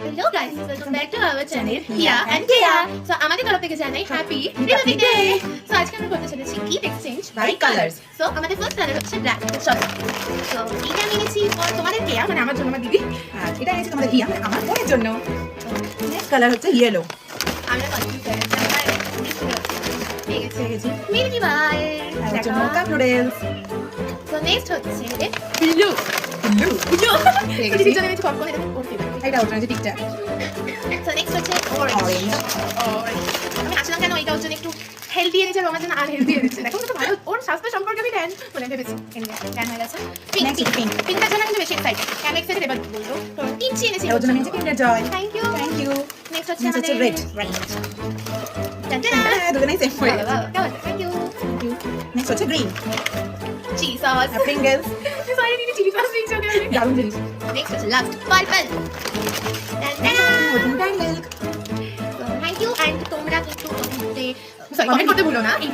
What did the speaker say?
Hello guys, welcome back to our channel Hiya and Kaya. So আমাদের তরফ থেকে জানাই হ্যাপি রিপাবলিক ডে। সো আজকে আমরা করতে চলেছি gift exchange by colours. So আমাদের ফার্স্ট কালার হচ্ছে ব্ল্যাক। চলো সো এটা আমি এনেছি ফর তোমাদের কেয়া, মানে আমার জন্য আমার দিদি, আর এটা এনেছি তোমাদের হিয়া, মানে আমার বোনের জন্য। নেক্সট কালার হচ্ছে ইয়েলো। আমরা কনফিউজ হয়ে গেছি, আমরা পেয়ে গেছি মিল্কি বার আর হচ্ছে মোকা নুডলস। সো নেক্সট হচ্ছে ব্লু। ব্লু পেয়ে গেছি। দিদির জন্য এনেছি পপকর্ন, এটা ওর ফেভারিট। এটা ওটা হচ্ছে টিকটাক। সো নেক্সট হচ্ছে অরেঞ্জ। অরেঞ্জ। আমি আসলাম কেন এটা ওর জন্য একটু হেলদি এনেছে, আর আমার জন্য আনহেলদি এনেছে। দেখো তো ভালো, ওর স্বাস্থ্য সম্পর্কে আমি জ্ঞান বলে ভেবেছি। জ্ঞান হয়ে গেছে। Next is pink. পিঙ্কটার জন্য কিন্তু বেশি এক্সাইটেড। কেন এক্সাইটেড এবার বলবো। তো কিনছি এনেছি ওর জন্য এনেছি Kinder Joy. Thank you. Thank you. Next হচ্ছে নেক্সট হচ্ছে আমাদের রেড। রাইট। টাটা। দুজনেই সেম হয়ে গেছে। Thank you. Thank you. Next হচ্ছে green. Cheese sauce. Pringles. Sorry দিদি, চিজ সস দিয়েছো ওকে। দারুণ জিনিস। নেক্সট হচ্ছে লাস্ট পার্পল। টাটা। নতুন মিল্ক। Thank you. এন্ড তোমরা কিন্তু কমেন্ট করতে ভুলো না। এই